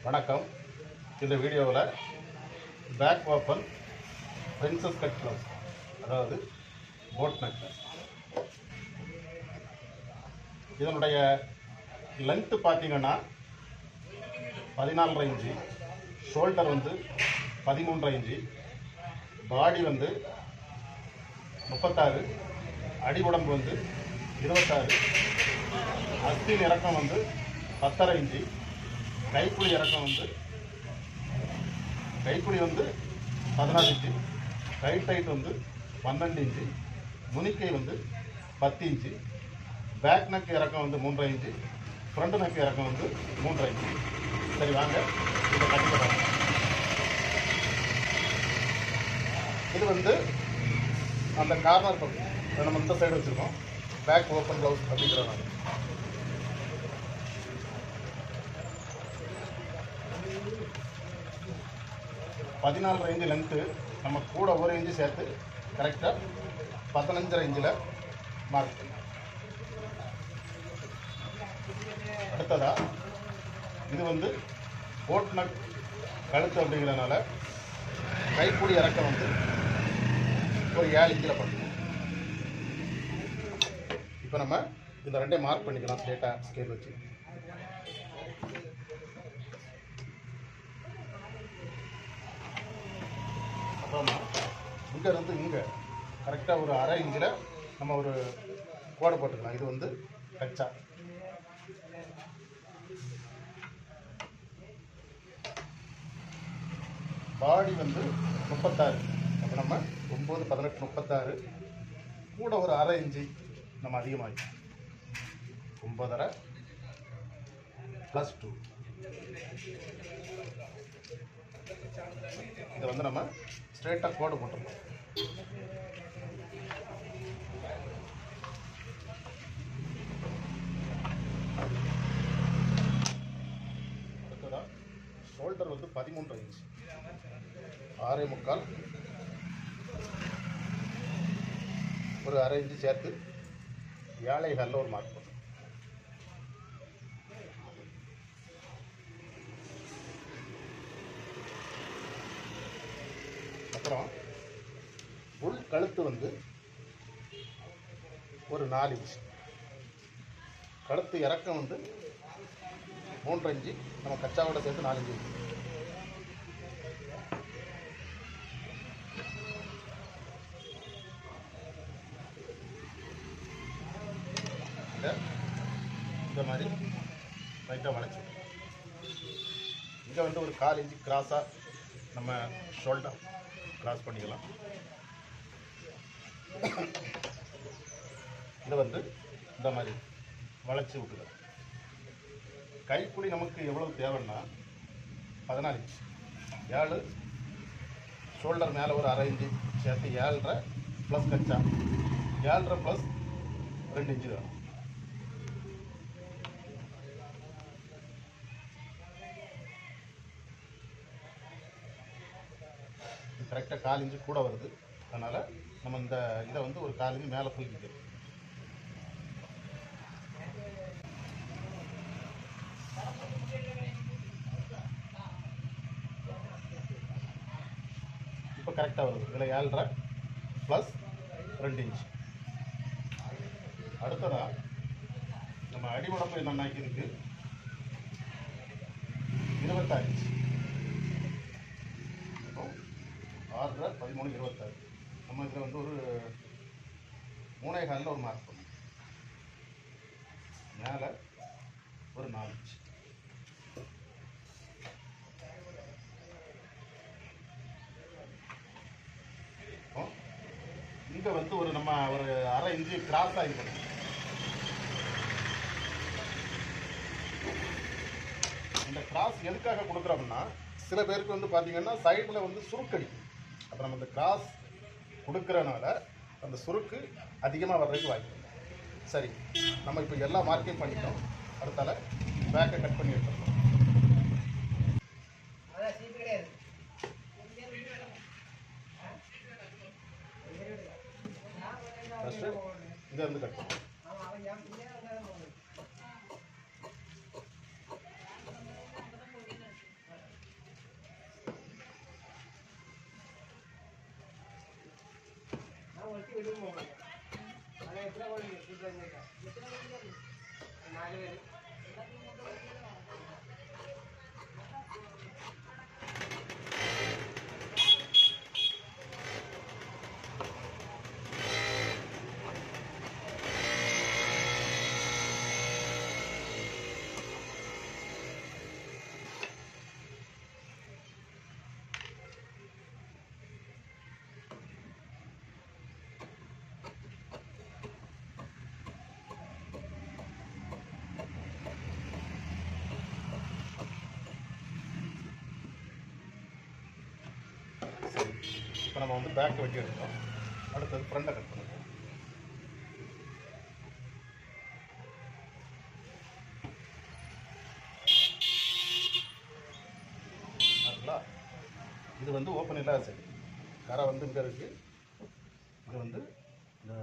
வணக்கம். இந்த வீடியோவில் back open princess cut blouse, அதாவது போட் நெக். இதனுடைய லென்த்து பார்த்தீங்கன்னா 14.5 இன்ச்சு, ஷோல்டர் 13.5 இன்ச்சு, பாடி 36, அடி உடம்பு 26, அஸ்தின் இறக்கம் 10.5 இன்ச்சு, கைப்புளி இறக்கம் கைப்புளி 14 இன்ச்சு, கை டைட் 12 இன்ச்சு, நுனிக்கை 10 இன்ச்சு, பேக் நெக் இறக்கம் 3.5 இன்ச்சு, ஃப்ரண்ட் நெக் இறக்கம் 3.5 இன்ச்சு. சரி, வாங்க இதை கட்டிக்கலாம். இது அந்த கார்னர் பக்கம் நம்ம இந்த சைடு வச்சுருக்கோம். பேக் ஓப்பன் ப்ளவுஸ் அப்படிங்கிறனால 14.5 இன்ச்சு லென்த்து, நம்ம கூட 1 இன்ச்சு சேர்த்து கரெக்டாக 15.5 இன்ச்சில் மார்க் பண்ணி. அடுத்ததா இது போட் நெக் கழுத்து அப்படிங்கிறனால கைப்புடி இறக்கம் ஒரு 7 இன்ச்சில் பண்ணணும். இப்போ நம்ம இந்த ரெண்டையும் மார்க் பண்ணிக்கலாம் ஸ்ட்ரெயிட்டாக ஸ்கேல் வச்சு. அப்புறமா இங்கேருந்து இங்கே கரெக்டாக ஒரு 1/2 இன்ச்சில் நம்ம ஒரு கோடை போட்டுக்கலாம். இது கச்சா. பாடி 36, அப்போ நம்ம 9, 18, 36 கூட ஒரு 1/2 இன்ச்சு நம்ம அதிகமாகி 9.5 + 2. இதை நம்ம ஸ்ட்ரெயிட்டாக கோடு போட்டுருக்கோம். அடுத்ததாக ஷோல்டர் 13.5 இன்ச்சு, 6.25, ஒரு 1/2 இன்ச்சு சேர்த்து 7.25 ஒரு மார்க் பண்ணும். அப்புறம் உள் கழுத்து ஒரு 4 இன்ச்சு, கழுத்து இறக்கம் 3.5 இன்ச்சு, நம்ம கச்சாவோட சேர்த்து 4 இன்ச்சு. இந்த மாதிரி லைட்டாக வளைச்சி இங்கே ஒரு 1/4 இன்ச்சு கிராஸாக நம்ம ஷோல்டர் கிராஸ் பண்ணிக்கலாம். இதை இந்த மாதிரி வளைச்சி விட்டுக்கலாம். கைப்புளி நமக்கு எவ்வளவு தேவைன்னா 14 இன்ச்சு, 7 ஷோல்டர் மேலே ஒரு 1/2 இன்ச்சு சேர்த்து 7.5 ப்ளஸ் கச்சா 7.5 + 2 இன்ச்சு வேணும். கரெக்டாக 1/4 இன்ச்சு கூட வருது. அதனால் நம்ம இதை ஒரு 1/4 இன்ச்சு மேலே தூக்கிக்கிறோம். இப்போ கரெக்டாக வருது. இதில் 7.5 + 2 இன்ச்சு. அடுத்ததாக நம்ம அடி உடம்பு என்னென்ன இருக்கு, 26 இன்ச்சு, 6, 13, 26. நம்ம இதில் ஒரு 3.25 ஒரு மார்க் பண்ணணும். மேலே ஒரு 4 இன்ச்சு. இங்கே ஒரு நம்ம ஒரு 1/2 இன்ச்சு கிராஸ் ஆகி பண்ணணும். இந்த கிராஸ் எதுக்காக கொடுக்குறோம்னா, சில பேருக்கு பார்த்தீங்கன்னா சைடில் சுருக்கடிக்கும். அப்போ நம்ம இந்த கிராஸ் கொடுக்குறனால அந்த சுருக்கு அதிகமாக வர்றதுக்கு வாய்ப்பு. சரி, நம்ம இப்போ எல்லா மார்க்கையும் பண்ணிட்டோம். அடுத்தால பேக்கை கட் பண்ணி எடுத்துடலாம். ஃபஸ்ட்டு இங்கேருந்து கட் பண்ணுவோம். இப்போ நம்ம வந்து பேக் வெட்டி எடுத்தோம். அடுத்தது ஃப்ரண்டை கட் பண்ணுவோம். இது வந்து ஓப்பன் இல்லாத சைடு, கரை வந்து இங்கே இருக்குது. இது வந்து இந்த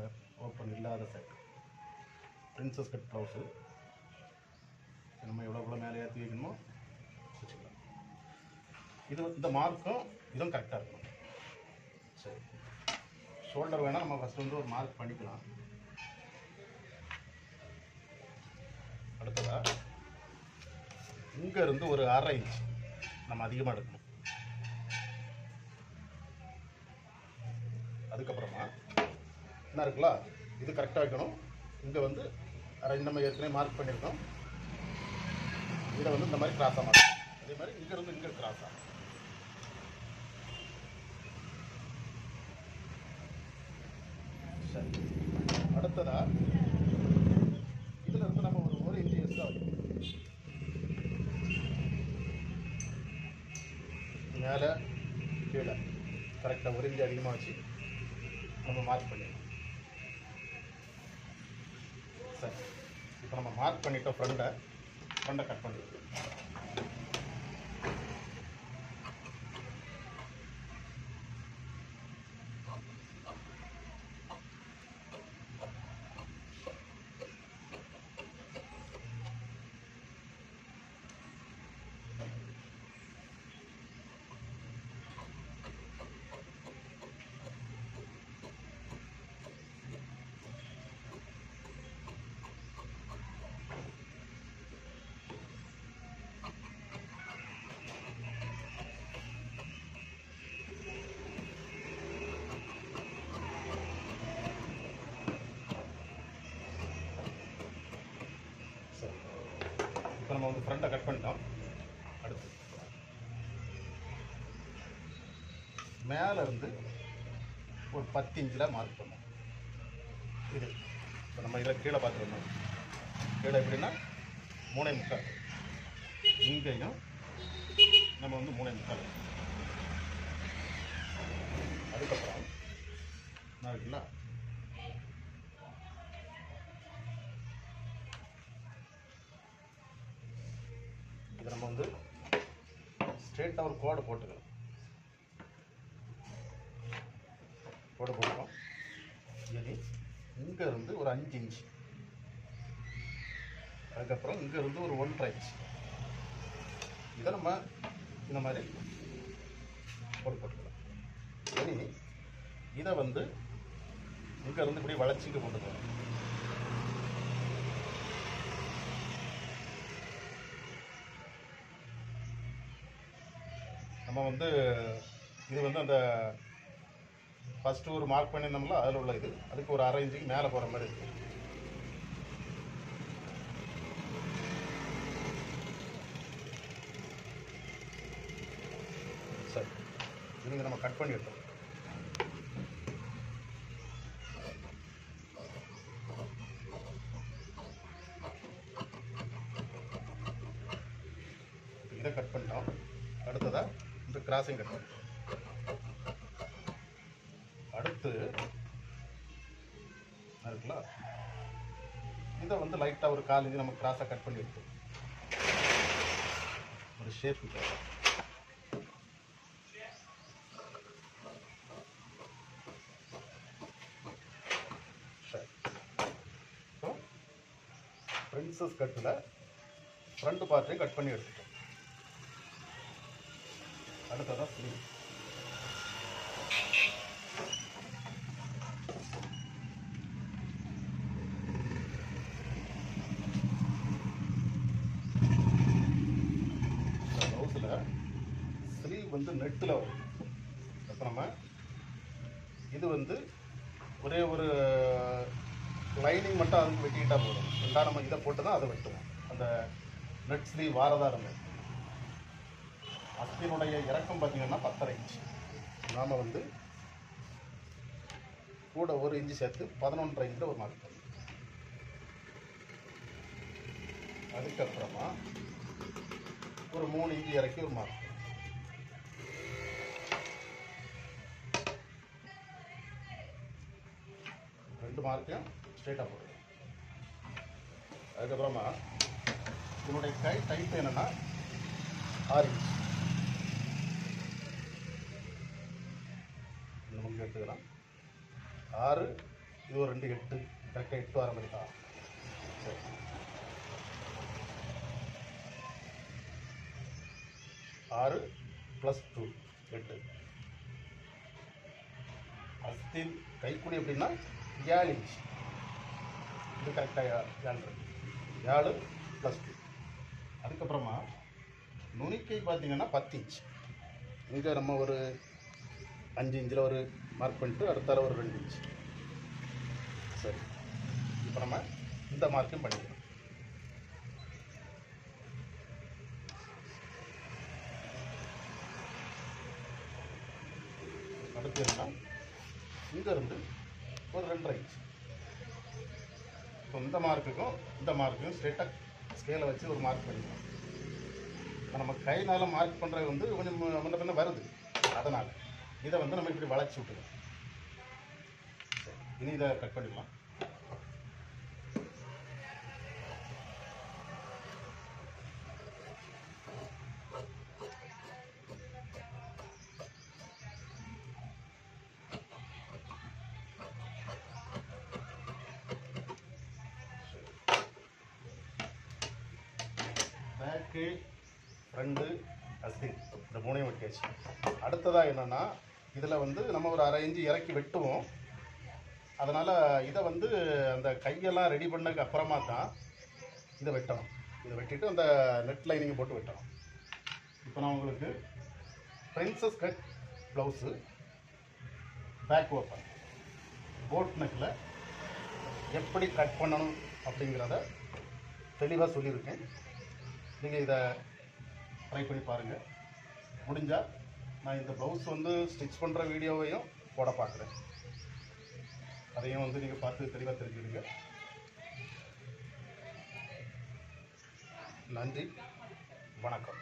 ஓப்பன் இல்லாத சைடு பிரின்சஸ் கட் ப்ளவுஸு. நம்ம எவ்வளோ மேலே ஏற்றி வைக்கணுமோ வச்சுக்கலாம். இது இந்த மார்க்கும் இதுவும் கரெக்டாக இருக்கும். சரி, ஷோல்டர் வேணால் நம்ம ஃபஸ்ட்டு வந்து ஒரு மார்க் பண்ணிக்கலாம். அடுத்ததாக இங்கேருந்து ஒரு 1/2 இன்ச் நம்ம அதிகமாக எடுக்கணும். அதுக்கப்புறமா என்ன இருக்குல்ல, இது கரெக்டாக வைக்கணும். இங்கே வந்து 1/2 நம்ம ஏற்கனவே மார்க் பண்ணியிருக்கோம். இதை வந்து இந்த மாதிரி கிராஸாக மாற்றணும். அதே மாதிரி இங்கேருந்து இங்கே கிராஸாக. சரி, அடுத்ததா இதில் இருந்து நம்ம ஒரு இன்ச்சு எக்ஸ்ட்ரா வைக்கணும். மேலே கீழே கரெக்டாக 1 இன்ச்சு அதிகமாக வச்சு நம்ம மார்க் பண்ணிடணும். சரி, இப்போ நம்ம மார்க் பண்ணிட்டோம். ஃப்ரண்டை கட் பண்ணிடுவோம். இப்போ நம்ம வந்து ஃப்ரண்டை கட் பண்ணிட்டோம். அடுத்து மேலே இருந்து ஒரு 10 இன்ச்சில் மார்க் பண்ணோம். இது இப்போ நம்ம இதில் கீழே பார்த்துருந்தோம். கீழே எப்படின்னா 3.25. இங்கேயும் நம்ம வந்து 3.25. அதுக்கப்புறம் என்ன இருக்குல்ல, இதை நம்ம வந்து ஸ்ட்ரெயிட்டாக ஒரு கோடு போட்டுக்கலாம். கோடு போட்டுக்கோம். இனி இங்கேருந்து ஒரு 5 இன்ச்சு, அதுக்கப்புறம் இங்கேருந்து ஒரு 1.5 இன்ச். இதை நம்ம இந்த மாதிரி கோடு போட்டுக்கலாம். இனி இதை வந்து இங்கேருந்து இப்படி வளைச்சிக்கு போட்டுக்கலாம். நம்ம வந்து இது வந்து அந்த ஃபஸ்ட்டு ஒரு மார்க் பண்ணியிருந்தோம்ல, அதில் உள்ள இது அதுக்கு ஒரு 1/2 இன்ச்சுக்கு மேலே போகிற மாதிரி இருக்குது. சரி, இது நம்ம கட் பண்ணி எடுத்தோம். இதை கட் பண்ணிட்டோம். அடுத்ததாக இந்த கிராஸிங் கட் பண்ணிட்டோம். அடுத்து இருக்குல்ல, இதை வந்து லைட்டாக ஒரு 1/4 இன்ச்சு நம்ம கிராஸாக கட் பண்ணி எடுத்தோம். ஒரு ஷேப்புக்கு பிரின்சஸ் கட்டில் ஃப்ரண்ட் பார்ட்டையும் கட் பண்ணி எடுத்துட்டோம். அடுத்ததான் ஸ்லீவ். ஸ்லீவ் வந்து நெட்டில் வரும். அப்போ நம்ம இது வந்து ஒரே ஒரு லைனிங் மட்டும் அதுக்கு வெட்டிக்கிட்டால் போதும். ரெண்டாவது நம்ம இதை போட்டு தான் அதை வெட்டுவோம். அந்த நெட் ஸ்லீவ் வாரதாக இருந்தது. அஸ்தினுடைய இறக்கம் பார்த்தீங்கன்னா 10.5 இன்ச். நாம் வந்து கூட 1 இன்ச்சு சேர்த்து 11.5 இன்ச்சில் ஒரு மார்க் பண்ணுவோம். அதுக்கப்புறமா ஒரு 3 இன்ச்சு இறக்கி ஒரு மார்க். 2 மார்க்கையும் ஸ்ட்ரெயிட்டாக போடுவோம். அதுக்கப்புறமா இதனுடைய கை டைப் என்னென்னா 6 இன்ச் நமக்கு எடுத்துக்கலாம். 6 இது ஒரு 2 8 கரெக்டாக 8 வர மாதிரி தான். சரி, 6 + 2 8. அஸ்தின் கைக்குடி எப்படின்னா 7 இன்ச். இது கரெக்டாக 7 + 2. அதுக்கப்புறமா நுனிக்கை பார்த்தீங்கன்னா 10 இன்ச். இங்கே நம்ம ஒரு 5 இன்ச்சில் ஒரு மார்க் பண்ணிட்டு அடுத்தால ஒரு 2 இன்ச். சரி, இப்போ நம்ம இந்த மார்க்கையும் பண்ணிக்கலாம். அடுத்து என்ன, இங்கேருந்து ஒரு 2.5 இன்ச். இப்போ இந்த மார்க்குக்கும் ஸ்ட்ரெயிட்டாக ஸ்கேலை வச்சு ஒரு மார்க் பண்ணிக்கலாம். இப்போ நம்ம கைனால் மார்க் பண்ணுறது வந்து கொஞ்சம் முன்ன பின்ன வருது. அதனால் இதை வந்து நம்ம இப்படி வளைச்சி விட்டுக்கலாம். இனி இதை கட் பண்ணிக்கலாம். பேக்கு, ஃப்ரண்ட்டு, அஸ்தின் இந்த 3ஐயும் வெட்டியாச்சு. அடுத்ததாக என்னென்னா, இதில் வந்து நம்ம ஒரு 1/2 இன்ச்சு இறக்கி வெட்டுவோம். அதனால் இதை வந்து அந்த கையெல்லாம் ரெடி பண்ணதுக்கு அப்புறமா தான் இதை வெட்டணும். இதை வெட்டிட்டு அந்த நெட் லைனிங் போட்டு வெட்டணும். இப்போ நான் உங்களுக்கு princess cut blouse back open boat நெக்கில் எப்படி கட் பண்ணணும் அப்படிங்கிறத தெளிவாக சொல்லியிருக்கேன். நீங்கள் இதை ட்ரை பண்ணி பாருங்கள். முடிஞ்சால் நான் இந்த ப்ளவுஸ் வந்து ஸ்டிச் பண்ணுற வீடியோவையும் போட பார்க்குறேன். அதையும் வந்து நீங்கள் பார்த்து தெளிவாக தெரிஞ்சுடுங்க. நன்றி, வணக்கம்.